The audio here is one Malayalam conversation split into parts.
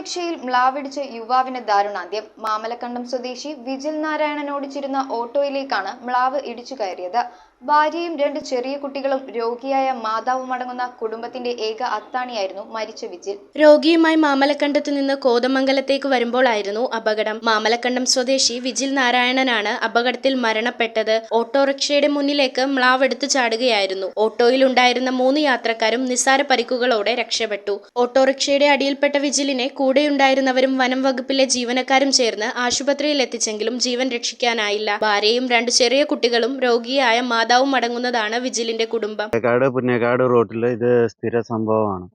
ഓട്ടോറിക്ഷയിൽ മ്ലാവിടിച്ച് യുവാവിന് ദാരുണാന്ത്യം. മാമലക്കണ്ടം സ്വദേശി വിജിൽ നാരായണൻ ഓടിച്ചിരുന്ന ഓട്ടോയിലേക്കാണ് മ്ലാവ് ഇടിച്ചു കയറിയത്. ഭാര്യയും 2 ചെറിയ കുട്ടികളും രോഗിയായ മാതാവുമടങ്ങുന്ന കുടുംബത്തിന്റെ ഏക അത്താണിയായിരുന്നു മരിച്ച വിജിൽ. രോഗിയുമായി മാമലക്കണ്ടത്തു നിന്ന് കോതമംഗലത്തേക്ക് വരുമ്പോഴായിരുന്നു അപകടം. മാമലക്കണ്ടം സ്വദേശി വിജിൽ നാരായണനാണ് അപകടത്തിൽ മരണപ്പെട്ടത്. ഓട്ടോറിക്ഷയുടെ മുന്നിലേക്ക് മ്ലാവെടുത്തു ചാടുകയായിരുന്നു. ഓട്ടോയിലുണ്ടായിരുന്ന 3 യാത്രക്കാരും നിസ്സാര പരിക്കുകളോടെ രക്ഷപ്പെട്ടു. ഓട്ടോറിക്ഷയുടെ അടിയിൽപ്പെട്ട വിജിലിനെ കൂടെയുണ്ടായിരുന്നവരും വനം വകുപ്പിലെ ജീവനക്കാരും ചേർന്ന് ആശുപത്രിയിൽ എത്തിച്ചെങ്കിലും ജീവൻ രക്ഷിക്കാനായില്ല. ഭാര്യയും 2 ചെറിയ കുട്ടികളും രോഗിയായ മാതാവും അടങ്ങുന്നതാണ് വിജിലിന്റെ കുടുംബം. പുന്നേക്കാട് റോട്ടിൽ ഇത് സ്ഥിര സംഭവമാണ്.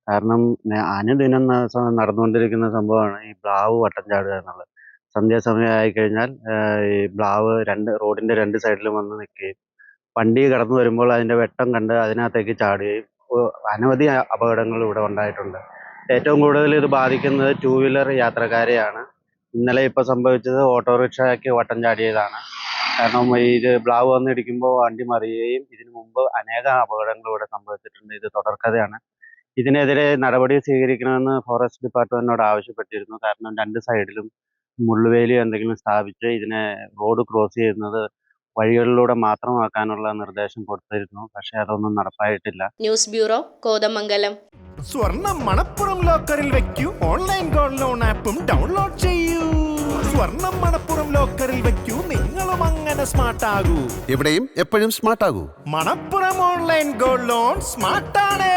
കാരണം അനുദിനം നടന്നുകൊണ്ടിരിക്കുന്ന സംഭവമാണ് ഈ മ്ലാവ് വട്ടം ചാടുക എന്നുള്ളത്. സന്ധ്യാസമയം ആയിക്കഴിഞ്ഞാൽ ഈ മ്ലാവ് റോഡിന്റെ 2 സൈഡിലും വന്ന് നിൽക്കുകയും വണ്ടി കടന്നു വരുമ്പോൾ അതിന്റെ വെട്ടം കണ്ട് അതിനകത്തേക്ക് ചാടുകയും അനവധി അപകടങ്ങൾ ഇവിടെ ഉണ്ടായിട്ടുണ്ട്. ഏറ്റവും കൂടുതൽ ഇത് ബാധിക്കുന്നത് 2 വീലർ യാത്രക്കാരെയാണ്. ഇന്നലെ ഇപ്പോൾ സംഭവിച്ചത് ഓട്ടോറിക്ഷയ്ക്ക് വട്ടം ചാടിയതാണ്. കാരണം ഇത് മ്ലാവ് വന്നിടിക്കുമ്പോൾ വണ്ടി മറിയുകയും ഇതിനു മുമ്പ് അനേകം അപകടങ്ങൾ ഇവിടെ സംഭവിച്ചിട്ടുണ്ട്. ഇത് തുടർക്കഥയാണ്. ഇതിനെതിരെ നടപടി സ്വീകരിക്കണമെന്ന് ഫോറസ്റ്റ് ഡിപ്പാർട്ട്മെന്റിനോട് ആവശ്യപ്പെട്ടിരുന്നു. കാരണം 2 സൈഡിലും മുള്ളുവേലി എന്തെങ്കിലും സ്ഥാപിച്ച് ഇതിനെ റോഡ് ക്രോസ് ചെയ്യുന്നത് വഴികളിലൂടെ മാത്രമാക്കാനുള്ള നിർദ്ദേശം കൊടുത്തിരുന്നു. പക്ഷെ അതൊന്നും നടപ്പായിട്ടില്ല. News bureau, Kothamangalam. സ്വർണം മണപ്പുറം ലോക്കറിൽ വെക്കൂ. ഓൺലൈൻ ഗോൾഡ് ലോൺ ആപ്പും ഡൗൺലോഡ് ചെയ്യൂ. സ്വർണം മണപ്പുറം ലോക്കറിൽ വെക്കൂ. നിങ്ങളും അങ്ങനെ സ്മാർട്ട് ആകൂ. എവിടെയും എപ്പോഴും സ്മാർട്ട് ആകൂ. Manappuram online gold loan സ്മാർട്ടാണ്.